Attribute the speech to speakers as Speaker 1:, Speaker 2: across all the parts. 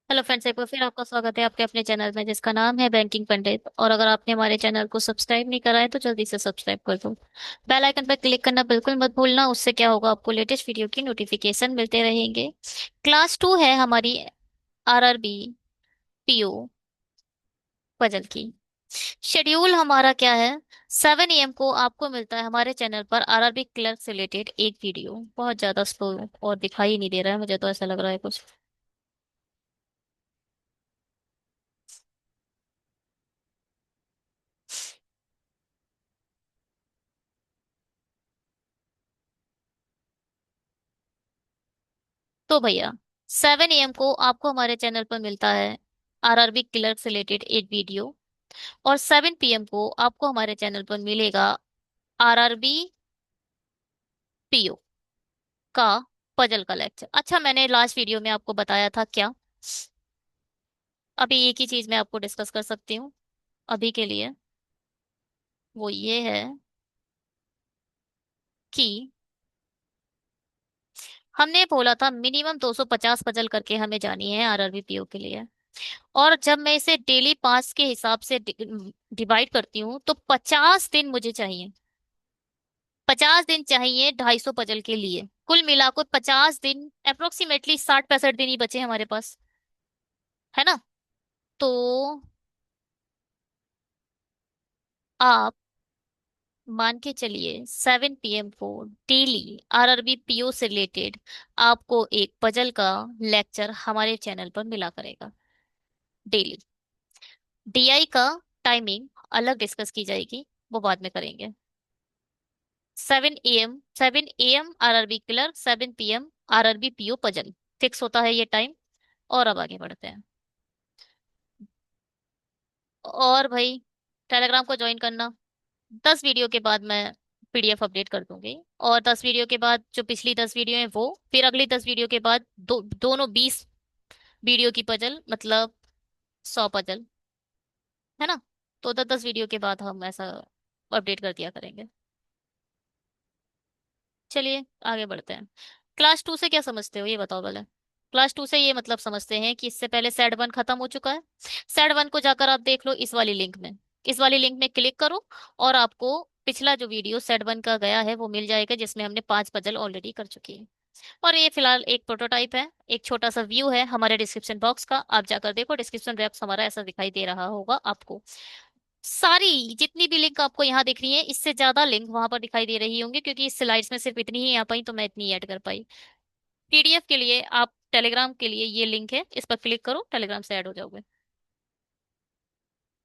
Speaker 1: Hello friends, एक बार फिर आपका स्वागत है आपके अपने चैनल में जिसका नाम है बैंकिंग पंडित। और अगर आपने हमारे चैनल को सब्सक्राइब नहीं करा है तो जल्दी से सब्सक्राइब कर दो। बेल आइकन पर क्लिक करना बिल्कुल मत भूलना, उससे क्या होगा, आपको लेटेस्ट वीडियो की नोटिफिकेशन मिलते रहेंगे। क्लास 2 है हमारी, आरआरबी पीओ पजल की। शेड्यूल हमारा क्या है? 7 AM को आपको मिलता है हमारे चैनल पर आरआरबी क्लर्क से रिलेटेड एक वीडियो। बहुत ज्यादा स्लो और दिखाई नहीं दे रहा है, मुझे तो ऐसा लग रहा है कुछ। तो भैया, 7 AM को आपको हमारे चैनल पर मिलता है आरआरबी क्लर्क से रिलेटेड एक वीडियो। और 7 PM को आपको हमारे चैनल पर मिलेगा आरआरबी पीओ का पजल का लेक्चर। अच्छा, मैंने लास्ट वीडियो में आपको बताया था क्या? अभी एक ही चीज मैं आपको डिस्कस कर सकती हूँ अभी के लिए। वो ये है कि हमने बोला था मिनिमम 250 पजल करके हमें जानी है आरआरबी पीओ के लिए। और जब मैं इसे डेली 5 के हिसाब से डिवाइड करती हूँ तो 50 दिन मुझे चाहिए। 50 दिन चाहिए 250 पजल के लिए। कुल मिलाकर 50 दिन, अप्रोक्सीमेटली 60-65 दिन ही बचे हमारे पास, है ना? तो आप मान के चलिए 7 PM को डेली आरआरबी पीओ से रिलेटेड आपको एक पजल का लेक्चर हमारे चैनल पर मिला करेगा डेली। डीआई का टाइमिंग अलग डिस्कस की जाएगी, वो बाद में करेंगे। 7 AM RRB clerk, 7 PM RRB PO puzzle, fix होता है ये टाइम। और अब आगे बढ़ते हैं। और भाई, टेलीग्राम को ज्वाइन करना। 10 वीडियो के बाद मैं पीडीएफ अपडेट कर दूंगी। और 10 वीडियो के बाद जो पिछली 10 वीडियो हैं वो, फिर अगली 10 वीडियो के बाद दोनों 20 वीडियो की पजल, मतलब 100 पजल, है ना? तो 10-10 वीडियो के बाद हम ऐसा अपडेट कर दिया करेंगे। चलिए आगे बढ़ते हैं। क्लास 2 से क्या समझते हो ये बताओ पहले। क्लास 2 से ये मतलब समझते हैं कि इससे पहले सेड 1 खत्म हो चुका है। सेड 1 को जाकर आप देख लो इस वाली लिंक में। इस वाली लिंक में क्लिक करो और आपको पिछला जो वीडियो सेड 1 का गया है वो मिल जाएगा, जिसमें हमने 5 पजल ऑलरेडी कर चुकी है। और ये फिलहाल एक प्रोटोटाइप है, एक छोटा सा व्यू है हमारे डिस्क्रिप्शन बॉक्स का। आप जाकर देखो, डिस्क्रिप्शन बॉक्स हमारा ऐसा दिखाई दे रहा होगा आपको। सारी जितनी भी लिंक आपको यहाँ दिख रही है, इससे ज्यादा लिंक वहां पर दिखाई दे रही होंगी, क्योंकि इस स्लाइड्स में सिर्फ इतनी ही आ पाई तो मैं इतनी ऐड कर पाई। पीडीएफ के लिए आप, टेलीग्राम के लिए ये लिंक है, इस पर क्लिक करो, टेलीग्राम से ऐड हो जाओगे।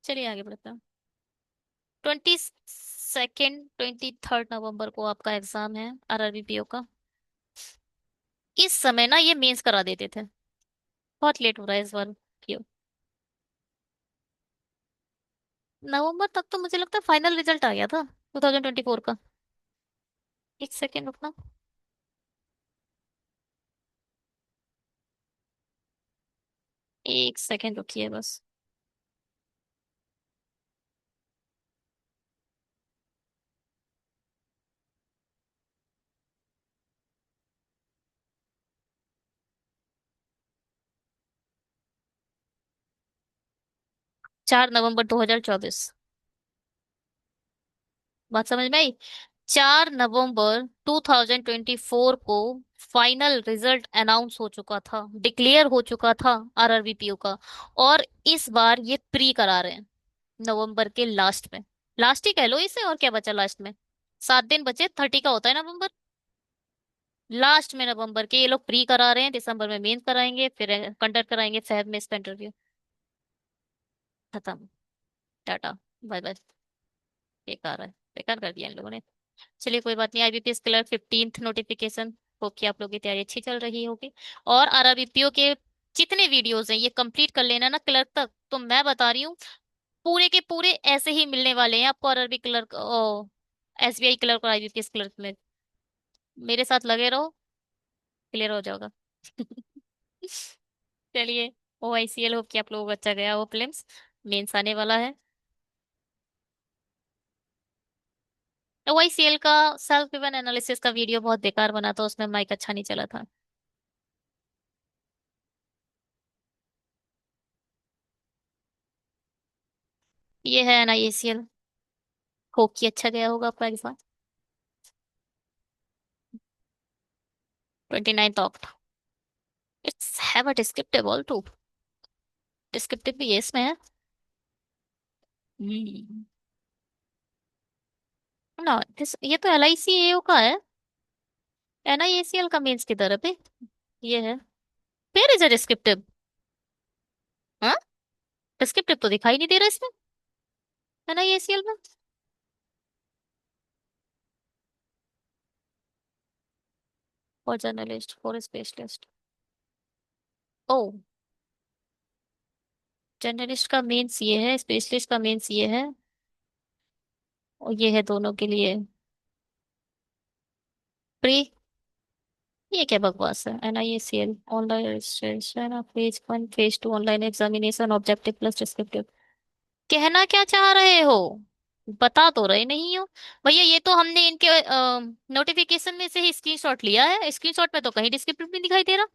Speaker 1: चलिए आगे बढ़ते हैं। 22 23 नवंबर को आपका एग्जाम है आरआरबीपीओ का। इस समय ना ये मेंस करा देते थे, बहुत लेट हो रहा है इस बार। क्यों? नवंबर तक तो मुझे लगता है फाइनल रिजल्ट आ गया था 2024 का। एक सेकेंड रुकना। 1 सेकेंड रुकिए बस। 4 नवंबर 2024। बात समझ में आई? 4 नवंबर 2024 को फाइनल रिजल्ट अनाउंस हो चुका था, डिक्लेयर हो चुका था आरआरबीपीयू का। और इस बार ये प्री करा रहे हैं नवंबर के लास्ट में। लास्ट ही कह लो इसे, और क्या बचा लास्ट में? 7 दिन बचे, 30 का होता है नवंबर। लास्ट में नवंबर के ये लोग प्री करा रहे हैं, दिसंबर में मेंस कराएंगे, फिर कंडक्ट कराएंगे फेब में इसका इंटरव्यू। खत्म। टाटा। Bye bye. बेकार है, बेकार कर दिया इन लोगों ने। चलिए कोई बात नहीं। IBPS clerk 15th notification. Hope कि आप लोगों की तैयारी अच्छी चल रही होगी। और आरआरबीपीओ के जितने वीडियोस हैं ये कंप्लीट कर लेना ना क्लर्क तक, तो मैं बता रही हूँ पूरे के पूरे ऐसे ही मिलने वाले हैं आपको आरआरबी क्लर्क, ओ एसबीआई क्लर्क और आईबीपीएस क्लर्क में। मेरे साथ लगे रहो, क्लियर हो जाएगा। चलिए। ओआईसीएल, होप कि आप लोगों को अच्छा गया हो प्रीलिम्स। मेंस आने वाला है। ओआईसीएल का सेल्फ गिवन एनालिसिस का वीडियो बहुत बेकार बना था, उसमें माइक अच्छा नहीं चला था। ये है ना ACL। होप कि अच्छा गया होगा आपका exam. 29th of. It's have a descriptive all to. Descriptive भी yes में है। हम्म। ना दिस ये तो LICAO का है। NIACL का मेंस की तरफ है। ये है। Where is a descriptive? हाँ। डिस्क्रिप्टिव तो दिखाई नहीं दे रहा इसमें। NIACL में। For journalist, for specialist. Oh. Journalist का मेंस ये है, स्पेशलिस्ट का मेंस ये है। और ये है दोनों के लिए। प्री। ये क्या बकवास है? NIACL online registration phase 1 phase 2 online examination objective plus descriptive. कहना क्या चाह रहे हो? बता तो रहे नहीं हो। भैया ये तो हमने इनके नोटिफिकेशन में से ही स्क्रीनशॉट लिया है। स्क्रीनशॉट में तो कहीं डिस्क्रिप्टिव नहीं दिखाई दे रहा।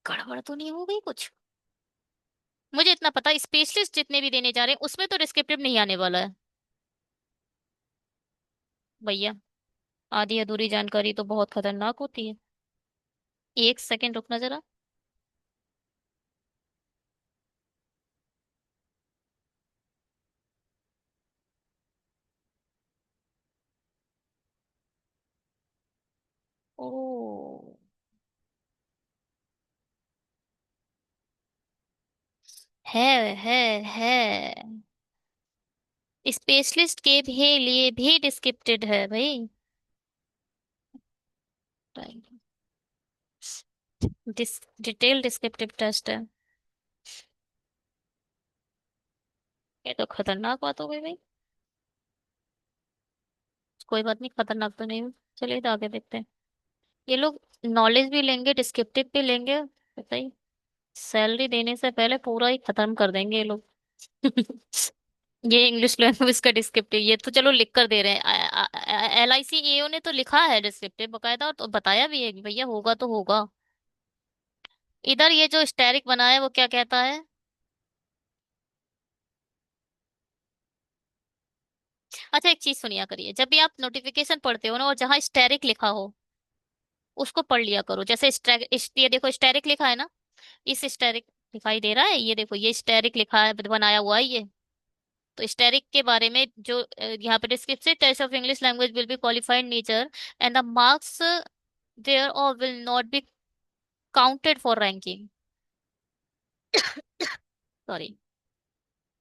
Speaker 1: गड़बड़ तो नहीं हो गई कुछ? मुझे इतना पता, स्पेशलिस्ट जितने भी देने जा रहे हैं उसमें तो डिस्क्रिप्टिव नहीं आने वाला है। भैया आधी अधूरी जानकारी तो बहुत खतरनाक होती है। एक सेकंड रुकना जरा। ओ। है। स्पेशलिस्ट के भी लिए भी डिस्क्रिप्टेड है भाई। डिटेल डिस्क्रिप्टिव टेस्ट है। ये तो खतरनाक बात हो गई भाई। कोई बात नहीं, खतरनाक तो नहीं हुई। चलिए तो आगे देखते हैं। ये लोग नॉलेज भी लेंगे, डिस्क्रिप्टिव भी लेंगे, बताइए। सैलरी देने से पहले पूरा ही खत्म कर देंगे ये लोग। ये इंग्लिश लैंग्वेज का डिस्क्रिप्टिव, ये तो चलो लिख कर दे रहे हैं। LICAO ने तो लिखा है डिस्क्रिप्टिव बकायदा, और तो बताया भी है कि भैया होगा तो होगा। इधर ये जो स्टैरिक बना है वो क्या कहता है? अच्छा एक चीज सुनिया करिए, जब भी आप नोटिफिकेशन पढ़ते हो ना और जहाँ स्टैरिक लिखा हो उसको पढ़ लिया करो। जैसे ये देखो स्टैरिक लिखा है ना। इस स्टैरिक दिखाई दे रहा है, ये देखो ये स्टैरिक लिखा है, बनाया हुआ है ये। तो स्टैरिक के बारे में जो यहाँ पे descriptive test of English language will be qualified nature and the marks thereof will not be counted for ranking. Sorry.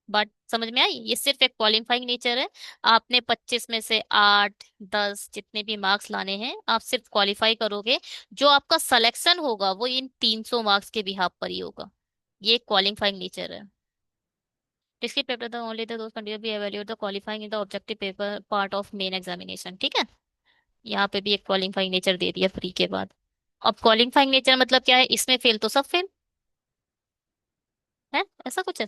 Speaker 1: But समझ में आई, ये सिर्फ एक क्वालिफाइंग नेचर है। आपने 25 में से 8 10 जितने भी मार्क्स लाने हैं आप सिर्फ क्वालिफाई करोगे। जो आपका सिलेक्शन होगा वो इन 300 मार्क्स के बिहाफ पर ही होगा। ये क्वालिफाइंग नेचर है। Descriptive paper the only the those condition be evaluate the qualifying in the objective paper part of main examination, ठीक है। यहाँ पे भी एक क्वालिफाइंग नेचर दे दिया फ्री के बाद। अब क्वालिफाइंग नेचर मतलब क्या है? इसमें फेल तो सब फेल है, ऐसा कुछ है।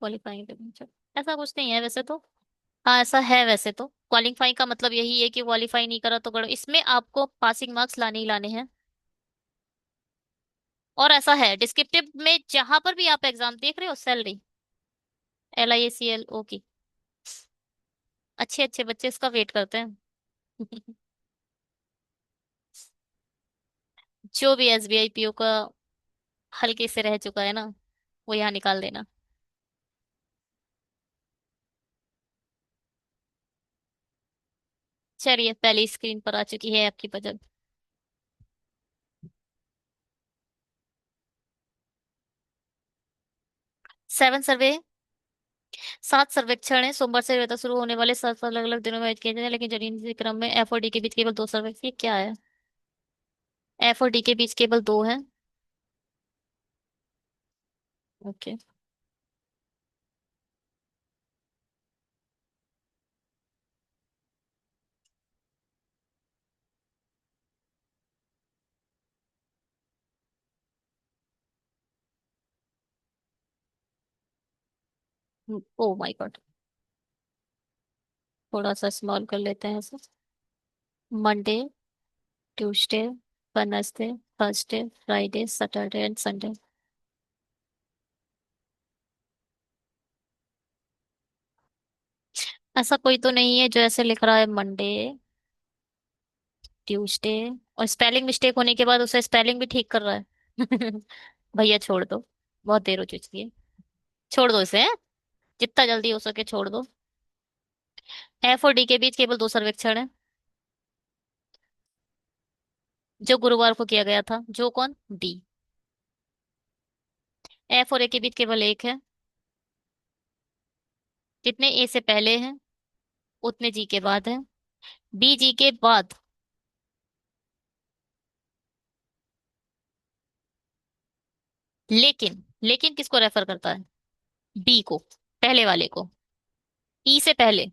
Speaker 1: क्वालिफाइंग नेचर ऐसा कुछ नहीं है वैसे तो। हाँ ऐसा है वैसे तो। क्वालिफाई का मतलब यही है कि क्वालिफाई नहीं करा तो गड़ो, इसमें आपको पासिंग मार्क्स लाने ही लाने हैं। और ऐसा है डिस्क्रिप्टिव में जहां पर भी आप एग्जाम देख रहे हो सैलरी LIACL की। अच्छे अच्छे बच्चे इसका वेट करते हैं। जो भी SBI PO का हल्के से रह चुका है ना, वो यहाँ निकाल देना। चलिए पहली स्क्रीन पर आ चुकी है आपकी बजट। 7 सर्वे। 7 सर्वेक्षण है, सोमवार से तक शुरू होने वाले 7 अलग अलग दिनों में आयोजित किए जाते हैं, लेकिन जरूरी क्रम में F और D के बीच केवल 2 सर्वे। ये क्या है? F और D के बीच केवल दो है। ओके। Oh my God. थोड़ा सा स्मॉल कर लेते हैं sir. Monday, Tuesday, Wednesday, Thursday, Friday, Saturday and Sunday. ऐसा कोई तो नहीं है जो ऐसे लिख रहा है मंडे, ट्यूसडे, और स्पेलिंग मिस्टेक होने के बाद उसे स्पेलिंग भी ठीक कर रहा है। भैया छोड़ दो, बहुत देर हो चुकी है। छोड़ दो इसे, हैं? जितना जल्दी हो सके छोड़ दो। एफ और डी के बीच केवल दो सर्वेक्षण है, जो गुरुवार को किया गया था। जो कौन? डी। एफ और ए के बीच केवल एक है, जितने ए से पहले हैं उतने जी के बाद है। बी जी के बाद। लेकिन, लेकिन किसको रेफर करता है? बी को, पहले वाले को। ई से पहले,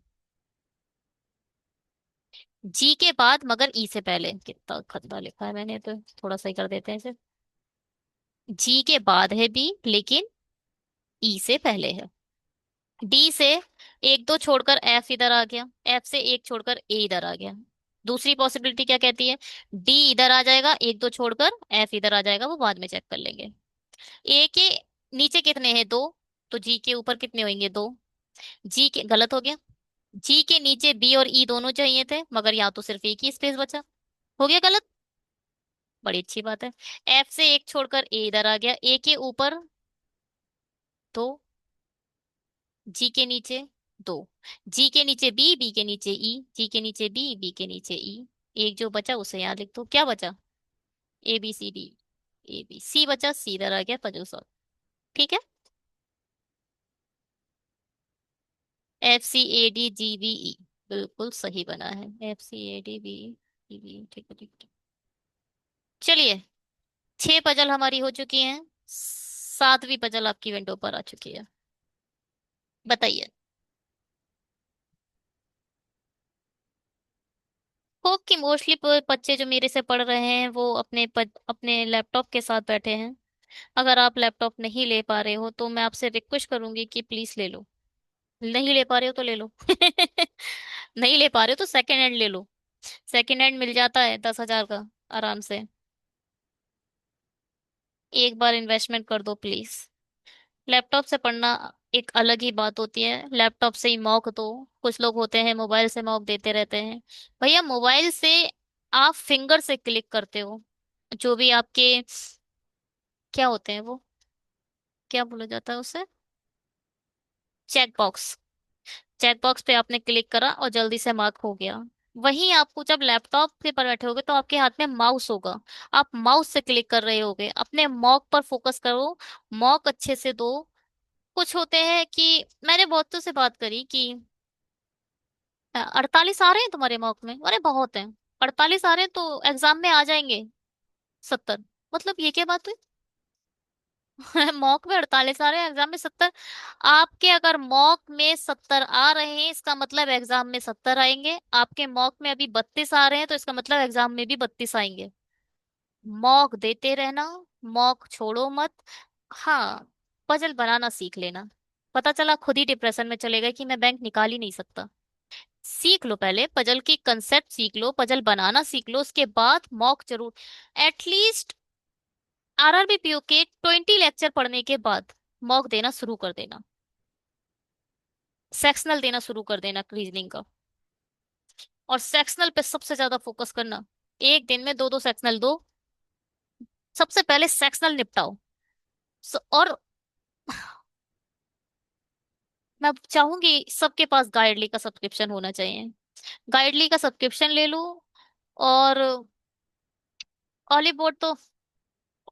Speaker 1: जी के बाद मगर ई से पहले। कितना खतरा लिखा है मैंने तो, थोड़ा सही कर देते हैं इसे। जी के बाद है बी, लेकिन ई से पहले है। डी से एक दो छोड़कर एफ इधर आ गया, एफ से एक छोड़कर ए इधर आ गया। दूसरी पॉसिबिलिटी क्या कहती है? डी इधर आ जाएगा, एक दो छोड़कर एफ इधर आ जाएगा, वो बाद में चेक कर लेंगे। ए के नीचे कितने हैं? दो। तो जी के ऊपर कितने होंगे? दो। जी के, गलत हो गया। जी के नीचे बी और ई दोनों चाहिए थे, मगर यहाँ तो सिर्फ एक ही स्पेस बचा। हो गया गलत। बड़ी अच्छी बात है। एफ से एक छोड़कर ए इधर आ गया, ए के ऊपर दो, जी के नीचे दो। जी के नीचे बी, बी के नीचे ई, जी के नीचे बी, बी के नीचे ई। एक जो बचा उसे यहाँ लिख दो। क्या बचा? A B C D. A B C बचा, सी इधर आ गया, पजल सॉल्व। ठीक है। F C A D G B E, बिल्कुल सही बना है। F C A D B E B, ठीक है, ठीक है। चलिए, 6 पजल हमारी हो चुकी हैं, 7वीं पजल आपकी विंडो पर आ चुकी है। बताइए। होप कि मोस्टली बच्चे जो मेरे से पढ़ रहे हैं वो अपने लैपटॉप के साथ बैठे हैं। अगर आप लैपटॉप नहीं ले पा रहे हो तो मैं आपसे रिक्वेस्ट करूंगी कि प्लीज ले लो। नहीं ले पा रहे हो तो ले लो। नहीं ले पा रहे हो तो सेकेंड हैंड ले लो। सेकेंड हैंड मिल जाता है 10,000 का, आराम से। एक बार इन्वेस्टमेंट कर दो प्लीज। लैपटॉप से पढ़ना एक अलग ही बात होती है। लैपटॉप से ही मॉक दो। कुछ लोग होते हैं मोबाइल से मॉक देते रहते हैं। भैया मोबाइल से आप फिंगर से क्लिक करते हो, जो भी आपके क्या होते हैं वो, क्या बोला जाता है उसे, चेक बॉक्स। चेक बॉक्स पे आपने क्लिक करा और जल्दी से मार्क हो गया। वहीं आपको जब लैपटॉप के पर बैठे होगे तो आपके हाथ में माउस होगा। आप माउस से क्लिक कर रहे होगे। अपने मॉक पर फोकस करो, मॉक अच्छे से दो। कुछ होते हैं कि मैंने बहुतों से बात करी कि 48 आ रहे हैं तुम्हारे मॉक में, अरे बहुत हैं। 48 आ रहे हैं तो एग्जाम में आ जाएंगे 70। मतलब ये क्या बात हुई? मॉक में 48 आ रहे हैं, एग्जाम में 70। आपके अगर मॉक में 70 आ रहे हैं इसका मतलब एग्जाम में 70 आएंगे। आपके मॉक में अभी 32 आ रहे हैं तो इसका मतलब एग्जाम में भी 32 आएंगे। मॉक देते रहना, मॉक छोड़ो मत। हाँ, पजल बनाना सीख लेना। पता चला खुद ही डिप्रेशन में चले गए कि मैं बैंक निकाल ही नहीं सकता। सीख लो, पहले पजल की कंसेप्ट सीख लो, पजल बनाना सीख लो, उसके बाद मॉक जरूर। एटलीस्ट आरआरबी पीओ के 20 लेक्चर पढ़ने के बाद मॉक देना शुरू कर देना। सेक्शनल देना शुरू कर देना रीजनिंग का। और सेक्शनल पे सबसे ज्यादा फोकस करना। एक दिन में दो दो सेक्शनल दो। सबसे पहले सेक्शनल निपटाओ। और मैं चाहूंगी सबके पास गाइडली का सब्सक्रिप्शन होना चाहिए। गाइडली का सब्सक्रिप्शन ले लो। और ऑलीबोर्ड तो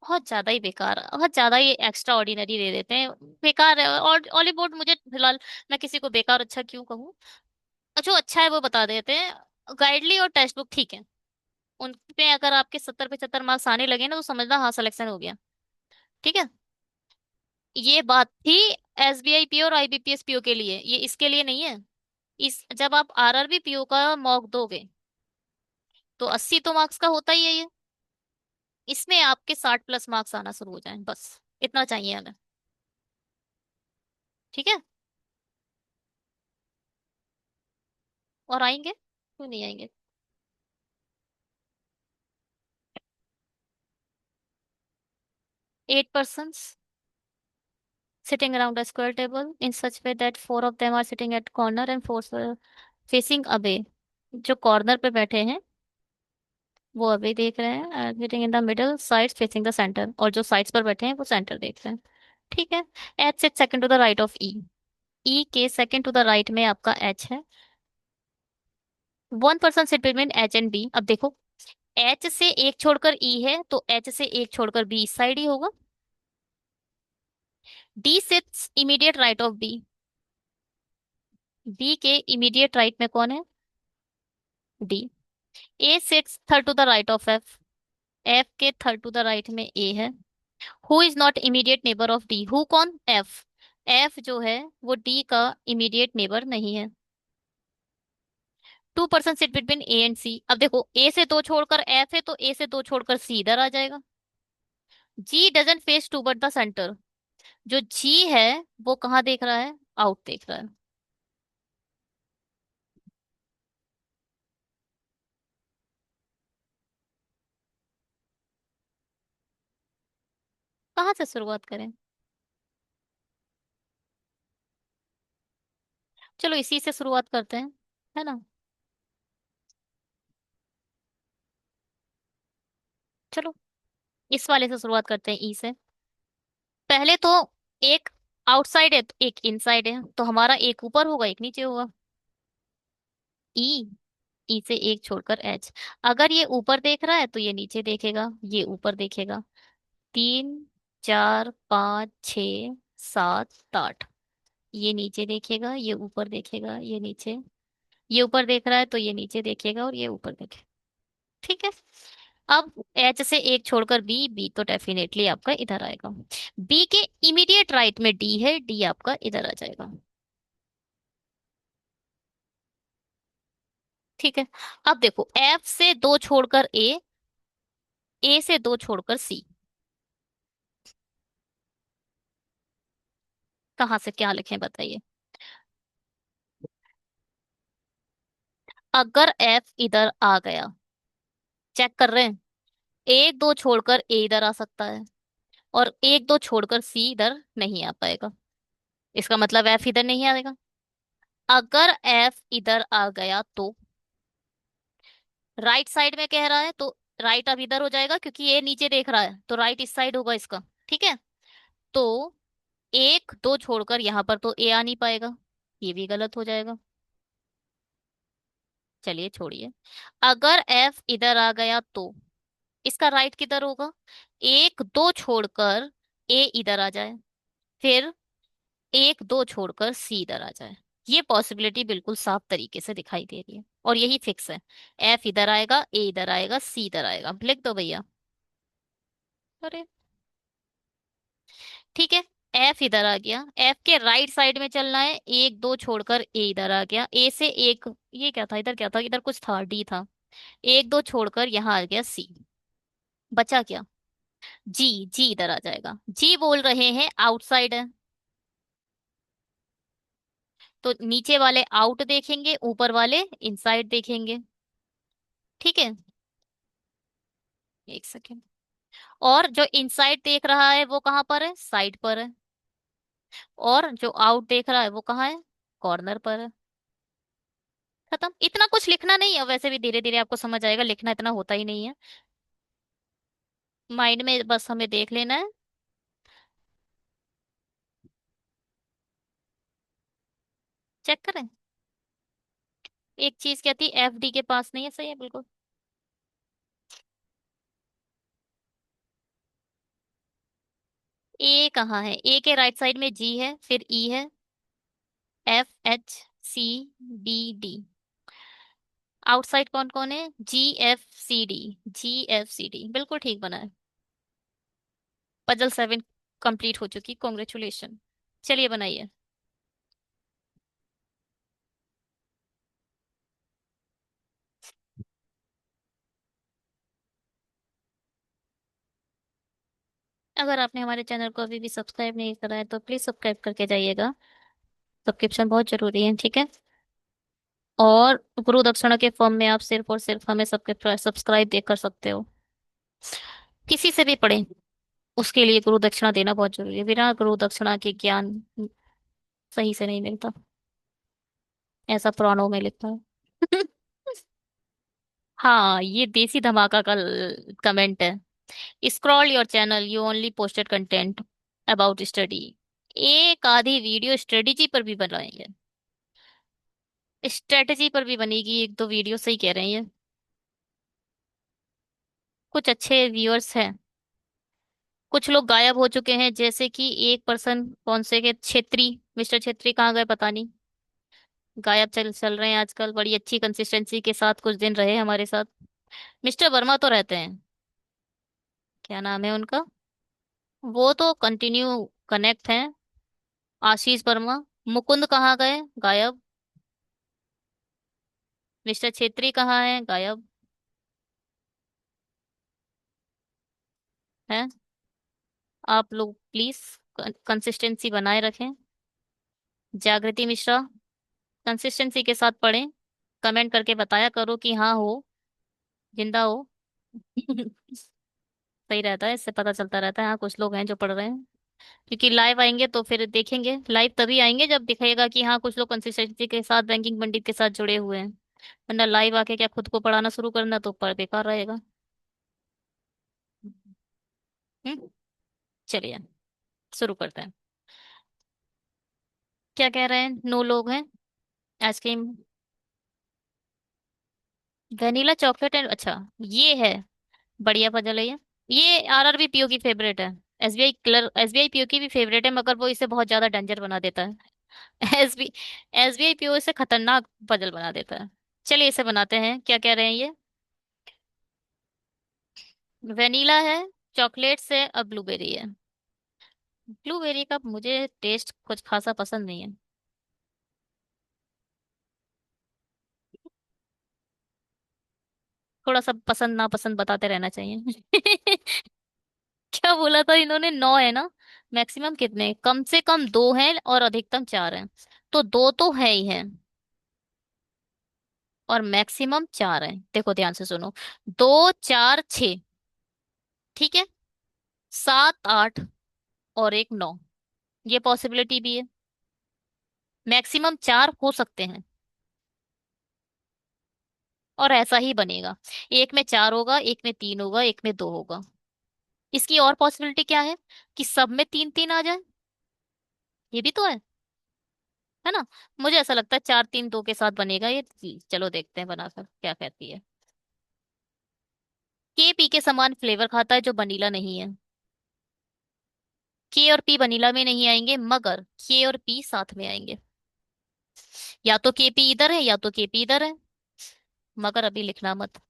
Speaker 1: बहुत ज्यादा ही बेकार, बहुत ज्यादा ही एक्स्ट्रा ऑर्डिनरी दे देते हैं। बेकार है। और ऑलीवुड मुझे फिलहाल, मैं किसी को बेकार अच्छा क्यों कहूँ, जो अच्छा है वो बता देते हैं। गाइडली और टेक्स्ट बुक ठीक है। उन पे अगर आपके 70-75 मार्क्स आने लगे ना तो समझना हाँ सिलेक्शन हो गया। ठीक है। ये बात थी एसबीआई पीओ और आईबीपीएस पीओ के लिए, ये इसके लिए नहीं है। इस जब आप आरआरबी पीओ का मॉक दोगे तो 80 तो मार्क्स का होता ही है ये। इसमें आपके 60+ मार्क्स आना शुरू हो जाएं, बस इतना चाहिए हमें। ठीक है। और आएंगे, क्यों नहीं आएंगे? 8 person. Sitting around a square table in such way that four of them are sitting at corner and four are facing away. जो कॉर्नर पे बैठे हैं वो अभी देख रहे हैं, sitting in the middle, sides facing the centre, और जो साइड्स पर बैठे हैं वो सेंटर देख रहे हैं। ठीक है। H sit second to the right of E. E के सेकंड टू द राइट में आपका एच है। One person sit between H and B. अब देखो, एच से एक छोड़कर ई है तो एच से एक छोड़कर बी इस साइड ही होगा। D sits immediate right of B. B के इमीडिएट राइट में कौन है? D. A sits third to the right of F. F के थर्ड टू द राइट में ए है। Who is not immediate neighbour of D? Who कौन? F. F जो है वो डी का इमीडिएट नेबर नहीं है। Two person sit between A and C. अब देखो, ए से दो छोड़कर एफ है तो ए से दो छोड़कर सी इधर आ जाएगा। G doesn't face toward the centre. जो जी है वो कहाँ देख रहा है? आउट देख रहा है। कहाँ से शुरुआत करें? चलो इसी से शुरुआत करते हैं, है ना? चलो इस वाले से शुरुआत करते हैं, ई से। पहले तो एक आउटसाइड है तो एक इनसाइड है, तो हमारा एक ऊपर होगा एक नीचे होगा। ई। ई से एक छोड़कर एच। अगर ये ऊपर देख रहा है तो ये नीचे देखेगा, ये ऊपर देखेगा। तीन, चार, पाँच, छ, सात, आठ। ये नीचे देखेगा, ये ऊपर देखेगा, ये नीचे। ये ऊपर देख रहा है तो ये नीचे देखेगा और ये ऊपर देखेगा। ठीक है। अब एच से एक छोड़कर बी, बी तो डेफिनेटली आपका इधर आएगा। बी के इमीडिएट राइट में डी है, डी आपका इधर आ जाएगा। ठीक है। अब देखो, एफ से दो छोड़कर ए से दो छोड़कर सी। कहाँ से क्या लिखें बताइए? अगर एफ इधर आ गया, चेक कर रहे हैं, एक दो छोड़कर ए इधर आ सकता है और एक दो छोड़कर सी इधर नहीं आ पाएगा। इसका मतलब एफ इधर नहीं आएगा। अगर एफ इधर आ गया तो राइट साइड में कह रहा है तो राइट अब इधर हो जाएगा, क्योंकि ये नीचे देख रहा है तो राइट इस साइड होगा इसका। ठीक है। तो एक दो छोड़कर यहां पर तो ए आ नहीं पाएगा, ये भी गलत हो जाएगा। चलिए छोड़िए। अगर एफ इधर आ गया तो इसका राइट किधर होगा? एक दो छोड़कर ए इधर आ जाए, फिर एक दो छोड़कर सी इधर आ जाए। ये पॉसिबिलिटी बिल्कुल साफ तरीके से दिखाई दे रही है और यही फिक्स है। एफ इधर आएगा, ए इधर आएगा, सी इधर आएगा। लिख दो भैया। अरे ठीक है। एफ इधर आ गया, एफ के राइट साइड में चलना है, एक दो छोड़कर ए इधर आ गया, ए से एक, ये क्या था इधर, क्या था इधर, कुछ था, डी था। एक दो छोड़कर यहाँ आ गया सी। बचा क्या? जी। जी इधर आ जाएगा। जी बोल रहे हैं आउटसाइड है, तो नीचे वाले आउट देखेंगे, ऊपर वाले इनसाइड देखेंगे। ठीक है। एक सेकेंड। और जो इनसाइड देख रहा है वो कहाँ पर है? साइड पर है। और जो आउट देख रहा है वो कहाँ है? कॉर्नर पर है। खत्म। इतना कुछ लिखना नहीं है, वैसे भी धीरे धीरे आपको समझ आएगा, लिखना इतना होता ही नहीं है। माइंड में बस हमें देख लेना है। चेक करें। एक चीज क्या थी, एफ डी के पास नहीं है, सही है बिल्कुल। ए कहाँ है? ए के राइट साइड में जी है, फिर ई है, F H C B D. Outside कौन कौन है? G F C D. G F C D बिल्कुल ठीक बना है। पजल 7 कंप्लीट हो चुकी, कॉन्ग्रेचुलेशन। चलिए बनाइए। अगर आपने हमारे चैनल को अभी भी सब्सक्राइब नहीं करा है तो प्लीज सब्सक्राइब करके जाइएगा। सब्सक्रिप्शन बहुत जरूरी है, ठीक है। और गुरु दक्षिणा के फॉर्म में आप सिर्फ और सिर्फ हमें सब्सक्राइब देकर सकते हो, किसी से भी पढ़े। उसके लिए गुरु दक्षिणा देना बहुत जरूरी है, बिना गुरु दक्षिणा के ज्ञान सही से नहीं मिलता, ऐसा पुराणों में लिखा है। हाँ, ये देसी धमाका का कमेंट है। Scroll your channel, you only posted content about study. एक आधी वीडियो स्ट्रेटेजी पर भी बनाएंगे, स्ट्रेटेजी पर भी बनेगी एक दो वीडियो, सही कह रहे हैं ये। कुछ अच्छे व्यूअर्स हैं, कुछ लोग गायब हो चुके हैं, जैसे कि एक पर्सन, कौन से के, छेत्री, मिस्टर छेत्री कहाँ गए पता नहीं। गायब चल चल रहे हैं आजकल, बड़ी अच्छी कंसिस्टेंसी के साथ कुछ दिन रहे हमारे साथ। मिस्टर वर्मा तो रहते हैं, क्या नाम है उनका, वो तो कंटिन्यू कनेक्ट हैं। आशीष वर्मा। मुकुंद कहाँ गए, गायब। मिस्टर छेत्री कहाँ है, गायब है। आप लोग प्लीज कंसिस्टेंसी बनाए रखें। जागृति मिश्रा, कंसिस्टेंसी के साथ पढ़ें, कमेंट करके बताया करो कि हाँ हो, जिंदा हो। सही रहता है, इससे पता चलता रहता है हाँ कुछ लोग हैं जो पढ़ रहे हैं। क्योंकि लाइव आएंगे तो फिर देखेंगे, लाइव तभी आएंगे जब दिखेगा कि हाँ कुछ लोग कंसिस्टेंसी के साथ बैंकिंग पंडित के साथ जुड़े हुए हैं। वरना लाइव आके क्या खुद को पढ़ाना शुरू करना, तो पर बेकार रहेगा। हम्म। चलिए, शुरू करते हैं। क्या कह रहे हैं, नो लोग हैं। आइसक्रीम, वेनिला चॉकलेट एंड, अच्छा ये है, बढ़िया पजल है ये आरआरबी पीओ की फेवरेट है। एसबीआई क्लर, एसबीआई पीओ की भी फेवरेट है, मगर वो इसे बहुत ज्यादा डेंजर बना देता है। एसबी एसबीआई पीओ इसे खतरनाक पजल बना देता है। चलिए इसे बनाते हैं, क्या कह रहे हैं ये। वेनिला है, चॉकलेट से, अब ब्लूबेरी है। ब्लूबेरी का मुझे टेस्ट कुछ खासा पसंद नहीं है। थोड़ा सा पसंद नापसंद बताते रहना चाहिए। क्या बोला था इन्होंने, 9 है ना। मैक्सिमम कितने, कम से कम 2 हैं और अधिकतम 4 हैं। तो 2 तो है ही है, और मैक्सिमम 4 है। देखो ध्यान से सुनो, 2 4 6, ठीक है, 7 8 और एक 9, ये पॉसिबिलिटी भी है। मैक्सिमम 4 हो सकते हैं, और ऐसा ही बनेगा। एक में 4 होगा, एक में 3 होगा, एक में 2 होगा। इसकी और पॉसिबिलिटी क्या है, कि सब में 3 3 आ जाए, ये भी तो है ना। मुझे ऐसा लगता है 4 3 2 के साथ बनेगा ये। चलो देखते हैं बनाकर क्या कहती है। के पी के समान फ्लेवर खाता है जो वनीला नहीं है। के और पी वनीला में नहीं आएंगे, मगर के और पी साथ में आएंगे। या तो के पी इधर है, या तो के पी इधर है, मगर अभी लिखना मत।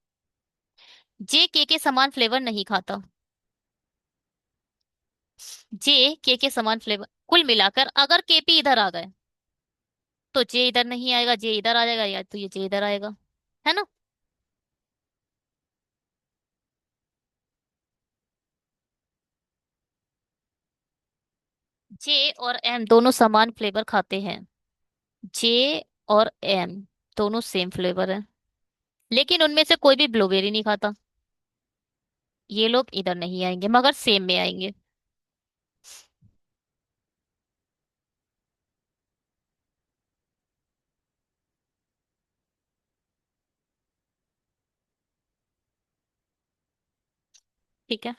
Speaker 1: जे के समान फ्लेवर नहीं खाता। जे के समान फ्लेवर, कुल मिलाकर अगर के पी इधर आ गए तो जे इधर नहीं आएगा, जे इधर आ जाएगा, या तो ये जे इधर आएगा, है ना। जे और एम दोनों समान फ्लेवर खाते हैं। जे और एम दोनों सेम फ्लेवर है, लेकिन उनमें से कोई भी ब्लूबेरी नहीं खाता। ये लोग इधर नहीं आएंगे, मगर सेम में आएंगे। ठीक है,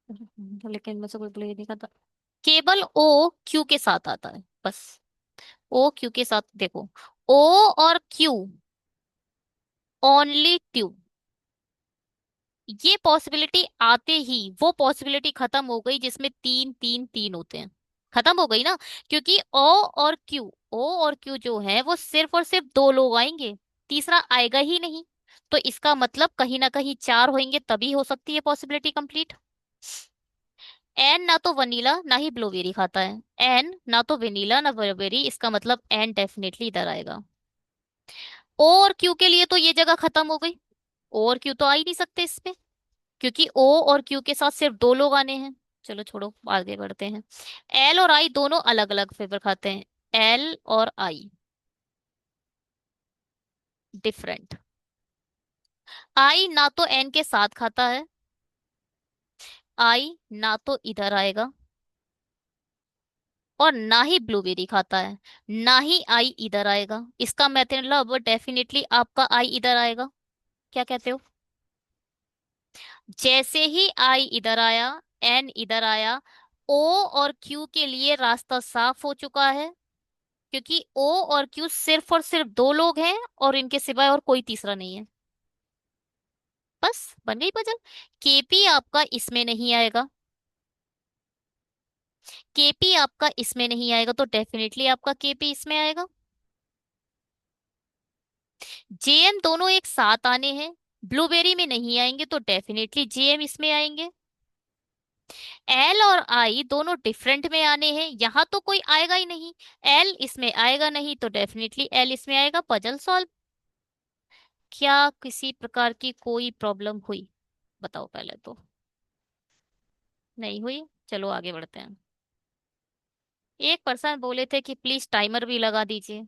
Speaker 1: लेकिन इनमें से कोई ब्लूबेरी नहीं खाता। केवल ओ क्यू के साथ आता है, बस। ओ क्यू के साथ देखो, ओ और क्यू, ओनली ट्यू, ये पॉसिबिलिटी आते ही वो पॉसिबिलिटी खत्म हो गई जिसमें 3 3 3 होते हैं। खत्म हो गई ना, क्योंकि ओ और क्यू जो है वो सिर्फ और सिर्फ 2 लोग आएंगे, तीसरा आएगा ही नहीं। तो इसका मतलब कहीं ना कहीं 4 होंगे, तभी हो सकती है पॉसिबिलिटी कंप्लीट। एन ना तो वनीला ना ही ब्लूबेरी खाता है, एन ना तो वनीला ना ब्लूबेरी, इसका मतलब एन डेफिनेटली इधर आएगा। ओ और क्यू के लिए तो ये जगह खत्म हो गई, ओ और क्यू तो आ ही नहीं सकते इस पे, क्योंकि ओ और क्यू के साथ सिर्फ 2 लोग आने हैं। चलो छोड़ो, आगे बढ़ते हैं। एल और आई दोनों अलग अलग फ्लेवर खाते हैं, एल और आई डिफरेंट। आई ना तो एन के साथ खाता है, आई ना तो इधर आएगा और ना ही ब्लूबेरी खाता है, ना ही आई इधर आएगा। इसका मतलब डेफिनेटली आपका आई इधर आएगा। क्या कहते हो? जैसे ही आई इधर आया, एन इधर आया, ओ और क्यू के लिए रास्ता साफ हो चुका है, क्योंकि ओ और क्यू सिर्फ और सिर्फ दो लोग हैं और इनके सिवाय और कोई तीसरा नहीं है। बस बन गई पजल। केपी आपका इसमें नहीं आएगा, केपी आपका इसमें नहीं आएगा, तो डेफिनेटली आपका केपी इसमें आएगा। जेएम दोनों एक साथ आने हैं, ब्लूबेरी में नहीं आएंगे, तो डेफिनेटली जेएम इसमें आएंगे। एल और आई दोनों डिफरेंट में आने हैं, यहां तो कोई आएगा ही नहीं, एल इसमें आएगा नहीं, तो डेफिनेटली एल इसमें आएगा। Puzzle solve. क्या किसी प्रकार की कोई प्रॉब्लम हुई? बताओ पहले तो। नहीं हुई। चलो आगे बढ़ते हैं। एक पर्सन बोले थे कि प्लीज टाइमर भी लगा दीजिए।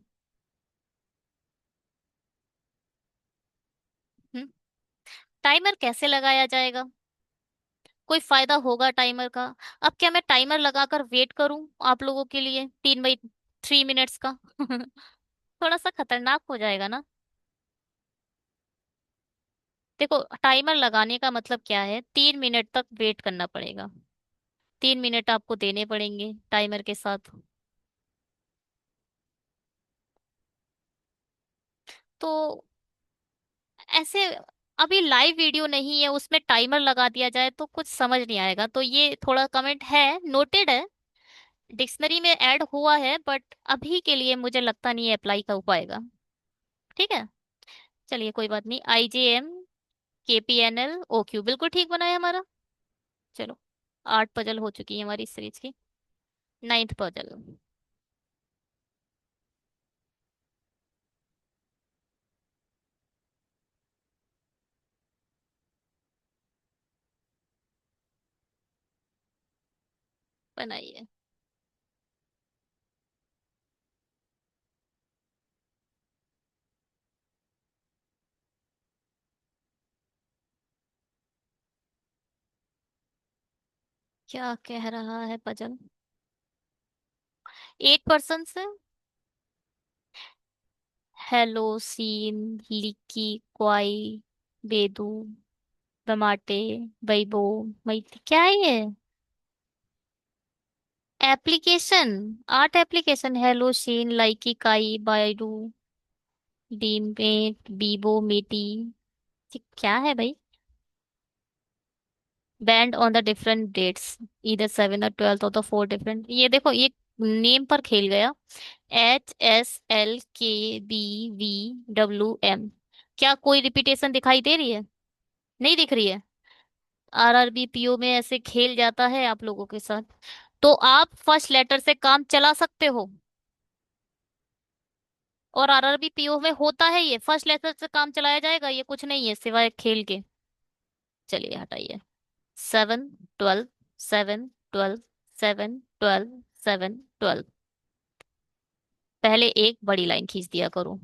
Speaker 1: हम्म। टाइमर कैसे लगाया जाएगा? कोई फायदा होगा टाइमर का? अब क्या मैं टाइमर लगाकर वेट करूं आप लोगों के लिए 3 बाई 3 मिनट्स का? थोड़ा सा खतरनाक हो जाएगा ना। देखो, टाइमर लगाने का मतलब क्या है, 3 मिनट तक वेट करना पड़ेगा। 3 मिनट आपको देने पड़ेंगे टाइमर के साथ। तो ऐसे, अभी लाइव वीडियो नहीं है, उसमें टाइमर लगा दिया जाए तो कुछ समझ नहीं आएगा, तो ये थोड़ा कमेंट है, नोटेड है, डिक्शनरी में ऐड हुआ है, बट अभी के लिए मुझे लगता नहीं है अप्लाई कर पाएगा। ठीक है। चलिए कोई बात नहीं। आईजेएम, केपीएनएल, ओक्यू बिल्कुल ठीक बना है हमारा। चलो, 8 पजल हो चुकी है हमारी इस सीरीज की। 9th पजल बनाइए। क्या कह रहा है पजल? 8 पर्सन से। Helo Shein, Likee, Kwai, Baidu, बमाटे, बैबो, मैथी, क्या है ये? Application, 8 application, Helo Shein, Likee, Kwai, Baidu, डीमपेट, बीबो, मेटी। ये क्या है भाई? Banned on the different dates, इधर 7 और 12 और द 4 डिफरेंट, ये देखो ये नेम पर खेल गया। HSLKBVWM, क्या कोई रिपीटेशन दिखाई दे रही है? नहीं दिख रही है। आरआरबी पीओ में ऐसे खेल जाता है आप लोगों के साथ। तो आप फर्स्ट लेटर से काम चला सकते हो, और आरआरबी पीओ में होता है ये, फर्स्ट लेटर से काम चलाया जाएगा, ये कुछ नहीं है सिवाय खेल के। चलिए हटाइए। 7, 12, 7, 12, 7, 12, 7, 12। पहले एक बड़ी लाइन खींच दिया करो।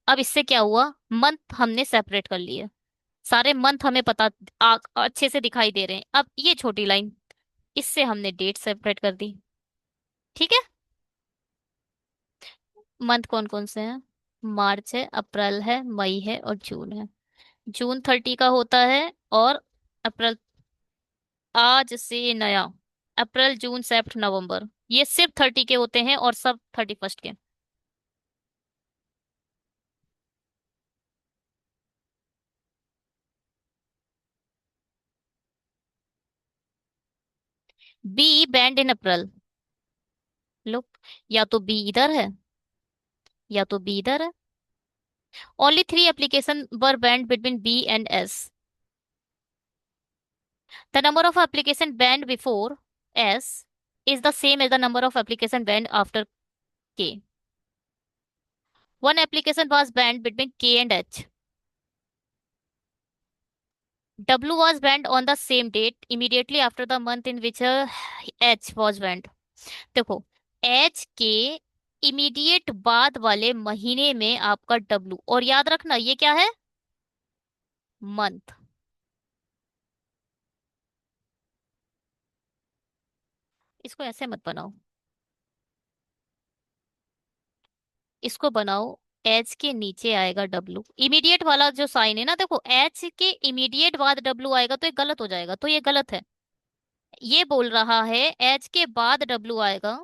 Speaker 1: अब इससे क्या हुआ, मंथ हमने सेपरेट कर लिए, सारे मंथ हमें पता, अच्छे से दिखाई दे रहे हैं। अब ये छोटी लाइन, इससे हमने डेट सेपरेट कर दी। ठीक है। मंथ कौन कौन से हैं? मार्च है, अप्रैल है, मई है और जून है। जून 30 का होता है, और अप्रैल, आज से नया, अप्रैल, जून, सेप्ट, नवंबर, ये सिर्फ 30 के होते हैं और सब 31st के। बी बैंड इन अप्रैल। लुक, या तो बी इधर है, या तो बी इधर है। Only 3 application were banned between B and S. The number of application banned before S is the same as the number of application banned after K. One application was banned between K and H. W was banned on the same date immediately after the month in which H was banned. देखो, H के immediate बाद वाले महीने में आपका W, और याद रखना ये क्या है, मंथ। इसको ऐसे मत बनाओ, इसको बनाओ। एच के नीचे आएगा डब्लू, इमीडिएट वाला जो साइन है ना, देखो एच के इमीडिएट बाद डब्लू आएगा तो ये गलत हो जाएगा, तो ये गलत है। ये बोल रहा है एच के बाद डब्लू आएगा।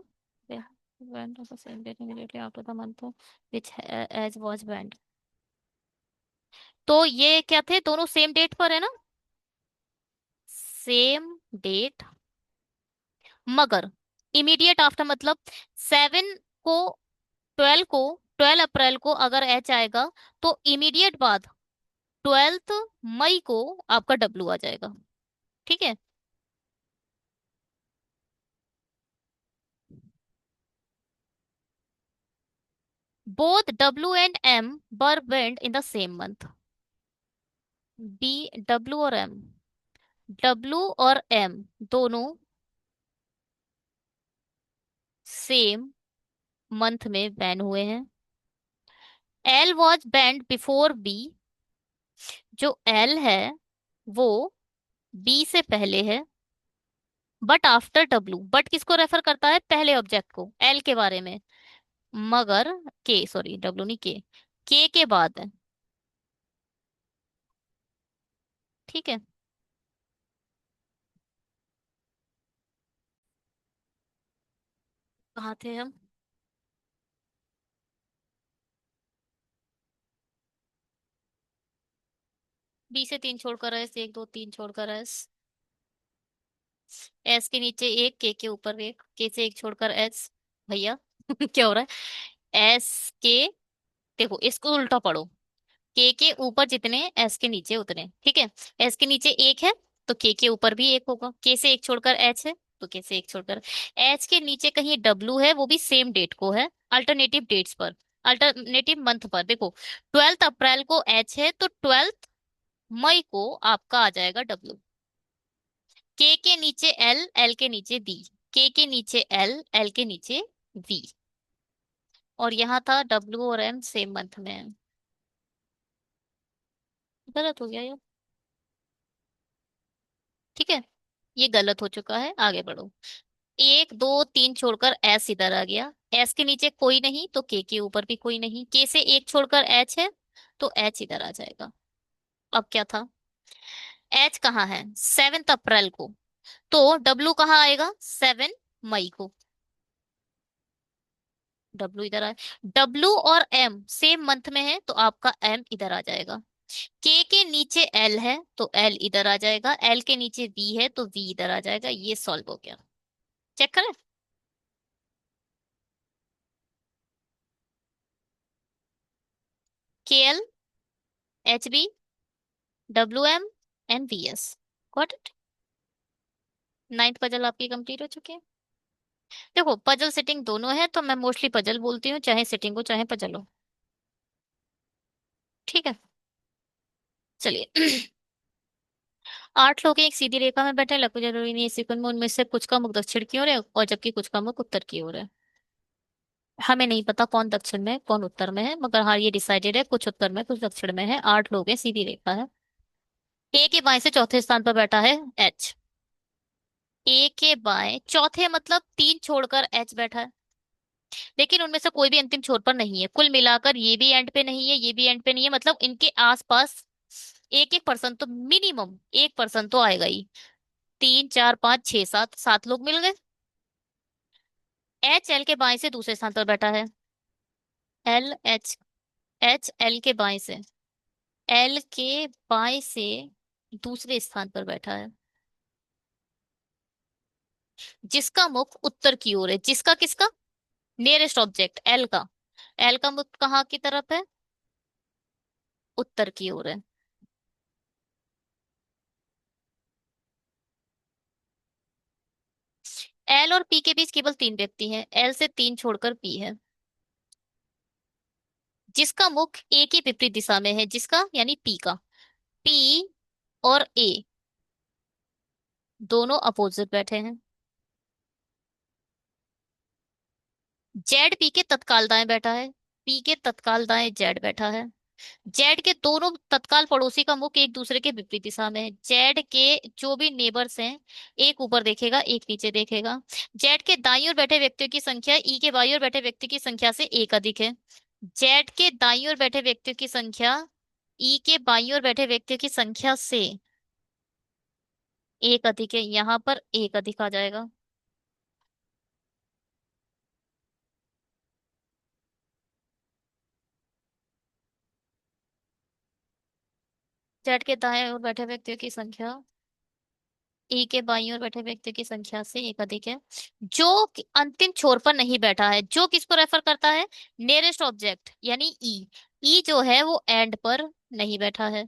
Speaker 1: When was the same date immediately after the month which as was banned। तो ये क्या थे, दोनों सेम डेट पर है ना, सेम डेट, मगर इमीडिएट आफ्टर मतलब 7 को, 12 अप्रैल को अगर एच आएगा तो इमीडिएट बाद 12 मई को आपका डब्लू आ जाएगा। ठीक है। Both W and M were banned in the same month. B, W और एम, डब्लू और एम दोनों सेम मंथ में बैन हुए हैं। L was banned before B, जो एल है वो बी से पहले है, बट आफ्टर डब्लू, बट किसको रेफर करता है, पहले ऑब्जेक्ट को, एल के बारे में, मगर के, सॉरी डब्लू नहीं, के बाद है। ठीक है। कहाँ थे हम। बी से 3 छोड़कर एस, 1 2 3 छोड़कर एस, एस के नीचे एक, के ऊपर एक, के से एक छोड़कर एस। भैया क्या हो रहा है, एस के, देखो इसको उल्टा पढ़ो, के ऊपर जितने एस के नीचे उतने। ठीक है। एस के नीचे एक है तो के ऊपर भी एक होगा, के से एक छोड़कर एच है तो के से एक छोड़कर, एच के नीचे कहीं डब्लू है, वो भी सेम डेट को है, अल्टरनेटिव डेट्स पर, अल्टरनेटिव मंथ पर। देखो 12 अप्रैल को एच है तो 12 मई को आपका आ जाएगा डब्लू। के नीचे एल, एल के नीचे वी, के नीचे एल, एल के नीचे वी, और यहाँ था डब्लू और एम सेम मंथ में है। गलत हो गया ये। ठीक है, ये गलत हो चुका है, आगे बढ़ो। 1 2 3 छोड़कर एस इधर आ गया, एस के नीचे कोई नहीं तो के ऊपर भी कोई नहीं, के से एक छोड़कर एच है तो एच इधर आ जाएगा। अब क्या था, एच कहाँ है, 7 अप्रैल को, तो डब्लू कहाँ आएगा, 7 मई को, डब्लू इधर आए। डब्लू और एम सेम मंथ में है तो आपका एम इधर आ जाएगा। के नीचे एल है तो एल इधर आ जाएगा, एल के नीचे वी है तो वी इधर आ जाएगा। ये सॉल्व हो गया। चेक करें। K L, H B, W M and V S. Got it. 9th puzzle आपकी कंप्लीट हो चुकी है। देखो पजल सिटिंग दोनों है, तो मैं मोस्टली पजल बोलती हूँ, चाहे सिटिंग हो चाहे पजल हो। ठीक है। चलिए 8 लोग एक सीधी रेखा में बैठे, लगभग जरूरी नहीं इसी में उनमें से कुछ का मुख दक्षिण की ओर है और जबकि कुछ का मुख उत्तर की ओर है। हमें नहीं पता कौन दक्षिण में है कौन उत्तर में है, मगर हाँ ये डिसाइडेड है, कुछ उत्तर में कुछ दक्षिण में है, 8 लोग हैं, सीधी रेखा है। ए के बाएं से चौथे स्थान पर बैठा है एच। ए के बाएं चौथे मतलब 3 छोड़कर एच बैठा है, लेकिन उनमें से कोई भी अंतिम छोर पर नहीं है, कुल मिलाकर ये भी एंड पे नहीं है, ये भी एंड पे नहीं है, मतलब इनके आसपास एक एक पर्सन तो, मिनिमम एक पर्सन तो आएगा ही। 3 4 5 6 7, 7 लोग मिल गए। एच एल के बाएं से दूसरे स्थान पर बैठा है, एल एच, एच एल के बाएं से, एल के बाएं से दूसरे स्थान पर बैठा है, जिसका मुख उत्तर की ओर है, जिसका किसका, नियरेस्ट ऑब्जेक्ट एल का, एल का मुख कहाँ की तरफ है, उत्तर की ओर है। एल और पी के बीच केवल 3 व्यक्ति हैं, एल से 3 छोड़कर पी है, जिसका मुख ए की विपरीत दिशा में है, जिसका यानी पी का, पी और ए दोनों अपोजिट बैठे हैं। जेड पी के तत्काल दाएं बैठा है, पी के तत्काल दाएं जेड बैठा है। जेड के दोनों तत्काल पड़ोसी का मुख एक दूसरे के विपरीत दिशा में है। जेड के जो भी नेबर्स हैं, एक ऊपर देखेगा एक नीचे देखेगा। जेड के दाईं ओर बैठे व्यक्तियों की संख्या ई के बाईं ओर बैठे व्यक्ति की संख्या से एक अधिक है। जेड के दाईं ओर बैठे व्यक्तियों की संख्या ई के बाईं ओर बैठे व्यक्तियों की संख्या से एक अधिक है, यहाँ पर एक अधिक आ जाएगा। जेड के दाएं ओर बैठे व्यक्तियों की संख्या ई के बाईं ओर बैठे व्यक्ति की संख्या से एक अधिक है। जो अंतिम छोर पर नहीं बैठा है, जो किसको रेफर करता है? नियरेस्ट ऑब्जेक्ट यानी ई। ई जो है वो एंड पर नहीं बैठा है।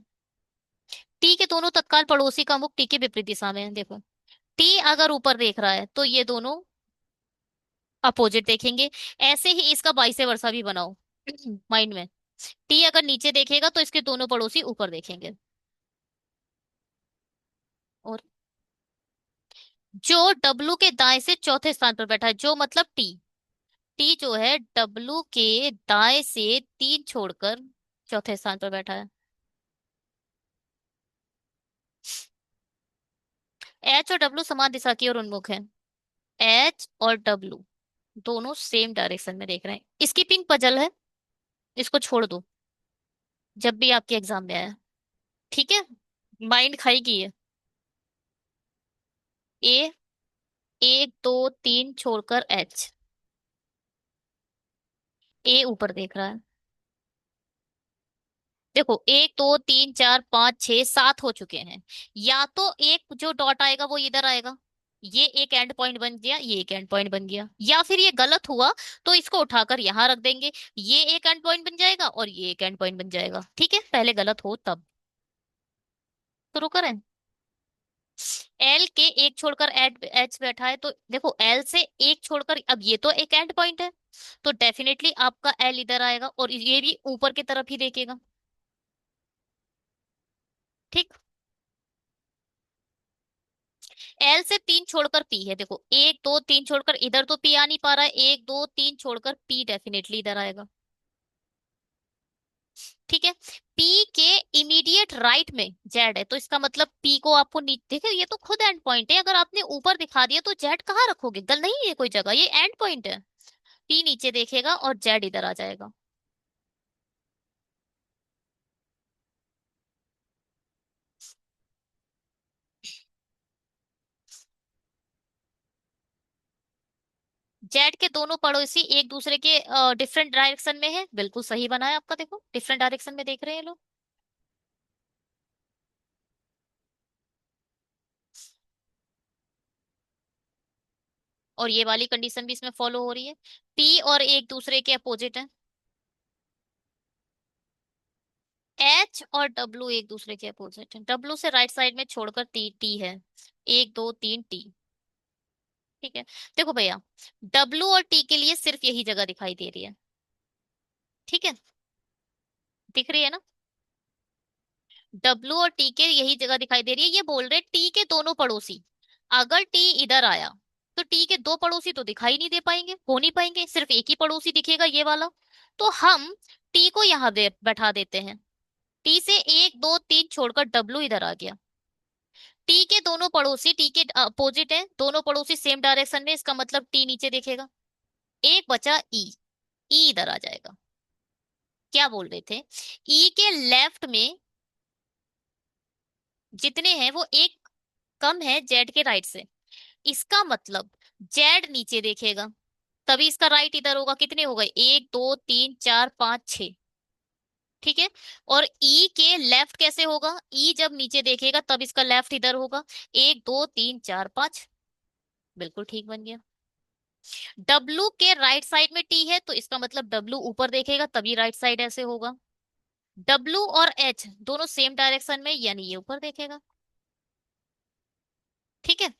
Speaker 1: टी के दोनों तत्काल पड़ोसी का मुख टी के विपरीत दिशा में है। देखो, टी अगर ऊपर देख रहा है तो ये दोनों अपोजिट देखेंगे। ऐसे ही इसका वाइस वर्सा भी बनाओ माइंड में। टी अगर नीचे देखेगा तो इसके दोनों पड़ोसी ऊपर देखेंगे। और जो डब्लू के दाएं से चौथे स्थान पर बैठा है, जो मतलब टी। टी जो है डब्लू के दाएं से तीन छोड़कर चौथे स्थान पर बैठा है। एच और डब्लू समान दिशा की ओर उन्मुख है। एच और डब्लू दोनों सेम डायरेक्शन में देख रहे हैं। स्कीपिंग पजल है, इसको छोड़ दो जब भी आपके एग्जाम में आया। ठीक है, माइंड खाई है। ए, एक दो तीन छोड़कर एच। ए ऊपर देख रहा है। देखो, एक दो तीन चार पाँच छह सात हो चुके हैं। या तो एक जो डॉट आएगा वो इधर आएगा, ये एक एंड पॉइंट बन गया, ये एक एंड पॉइंट बन गया। या फिर ये गलत हुआ तो इसको उठाकर यहां रख देंगे, ये एक एंड पॉइंट बन जाएगा और ये एक एंड पॉइंट बन जाएगा। ठीक है, पहले गलत हो तब। शुरू करें। एल के एक छोड़कर एड एच बैठा है, तो देखो एल से एक छोड़कर अब ये तो एक एंड पॉइंट है, तो डेफिनेटली आपका एल इधर आएगा और ये भी ऊपर की तरफ ही देखेगा। ठीक। एल से तीन छोड़कर पी है। देखो, एक दो तीन छोड़कर इधर तो पी आ नहीं पा रहा है, एक दो तीन छोड़कर पी डेफिनेटली इधर आएगा। ठीक है। पी के इमीडिएट राइट में जेड है, तो इसका मतलब पी को आपको नीचे देखो, ये तो खुद एंड पॉइंट है। अगर आपने ऊपर दिखा दिया तो जेड कहाँ रखोगे? गल नहीं है कोई जगह, ये एंड पॉइंट है। पी नीचे देखेगा और जेड इधर आ जाएगा। जेड के दोनों पड़ोसी एक दूसरे के डिफरेंट डायरेक्शन में है, बिल्कुल सही बना है आपका। देखो डिफरेंट डायरेक्शन में देख रहे हैं लोग। और ये वाली कंडीशन भी इसमें फॉलो हो रही है। पी और एक दूसरे के अपोजिट है। एच और डब्लू एक दूसरे के अपोजिट है। डब्लू से राइट साइड में छोड़कर टी टी है। एक दो तीन टी। ठीक है। देखो भैया, डब्लू और टी के लिए सिर्फ यही जगह दिखाई दे रही है। ठीक है, दिख रही है ना? डब्लू और टी के यही जगह दिखाई दे रही है। ये बोल रहे टी के दोनों पड़ोसी, अगर टी इधर आया तो टी के दो पड़ोसी तो दिखाई नहीं दे पाएंगे, हो नहीं पाएंगे, सिर्फ एक ही पड़ोसी दिखेगा, ये वाला। तो हम टी को यहाँ दे बैठा देते हैं। टी से एक दो तीन छोड़कर डब्लू इधर आ गया। टी के दोनों पड़ोसी टी के अपोजिट है, दोनों पड़ोसी सेम डायरेक्शन में, इसका मतलब टी नीचे देखेगा। एक बचा ई। ई इधर आ जाएगा। क्या बोल रहे थे? ई के लेफ्ट में जितने हैं वो एक कम है जेड के राइट से। इसका मतलब जेड नीचे देखेगा, तभी इसका राइट इधर होगा। कितने हो गए? एक दो तीन चार पांच छह। ठीक है। और ई के लेफ्ट कैसे होगा? ई जब नीचे देखेगा तब इसका लेफ्ट इधर होगा। एक दो तीन चार पांच। बिल्कुल ठीक बन गया। डब्लू के राइट साइड में टी है, तो इसका मतलब डब्लू ऊपर देखेगा तभी राइट साइड ऐसे होगा। डब्लू और एच दोनों सेम डायरेक्शन में, यानी ये ऊपर देखेगा। ठीक है।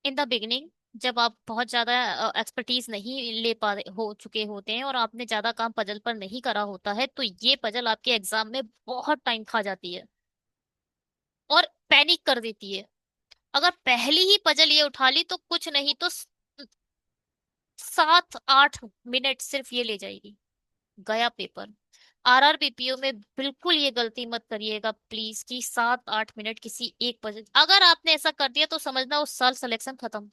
Speaker 1: इन द बिगिनिंग, जब आप बहुत ज्यादा एक्सपर्टीज नहीं ले पा हो चुके होते हैं और आपने ज्यादा काम पजल पर नहीं करा होता है, तो ये पजल आपके एग्जाम में बहुत टाइम खा जाती है और पैनिक कर देती है। अगर पहली ही पजल ये उठा ली तो कुछ नहीं तो 7-8 मिनट सिर्फ ये ले जाएगी, गया पेपर। आरआरबीपीओ में बिल्कुल ये गलती मत करिएगा प्लीज, कि 7-8 मिनट किसी एक पर, अगर आपने ऐसा कर दिया तो समझना उस साल सिलेक्शन खत्म।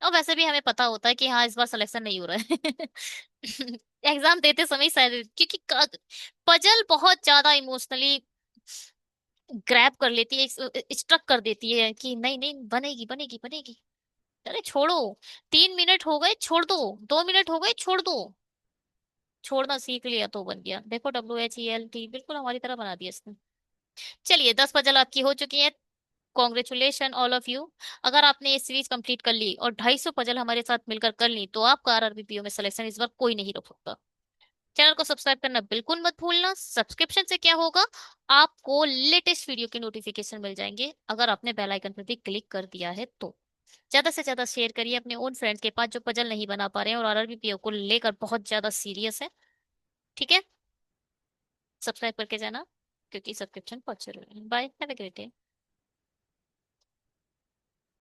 Speaker 1: और वैसे भी हमें पता होता है कि हाँ इस बार सिलेक्शन नहीं हो रहा है। एग्जाम देते समय शायद, क्योंकि पजल बहुत ज्यादा इमोशनली ग्रैब कर लेती है, स्ट्रक कर देती है कि नहीं नहीं बनेगी बनेगी बनेगी। अरे छोड़ो, 3 मिनट हो गए छोड़ दो, 2 मिनट हो गए छोड़ दो। छोड़ना सीख लिया तो बन गया, देखो WHELT बिल्कुल हमारी तरह बना दिया इसने। चलिए 10 पजल आपकी हो चुकी है। Congratulation all of you. अगर आपने ये सीरीज कंप्लीट कर ली और 250 पजल हमारे साथ मिलकर कर ली तो आपका आरआरबीपीओ में सिलेक्शन इस बार कोई नहीं रोक सकता। चैनल को सब्सक्राइब करना बिल्कुल मत भूलना। सब्सक्रिप्शन से क्या होगा, आपको लेटेस्ट वीडियो के नोटिफिकेशन मिल जाएंगे अगर आपने बेल आइकन पर भी क्लिक कर दिया है तो। ज्यादा से ज्यादा शेयर करिए अपने उन फ्रेंड्स के पास जो पजल नहीं बना पा रहे हैं और आरआरबीपीओ को लेकर बहुत ज्यादा सीरियस है। ठीक है, सब्सक्राइब करके जाना, क्योंकि सब्सक्रिप्शन बहुत जरूरी है। Bye, have a great day.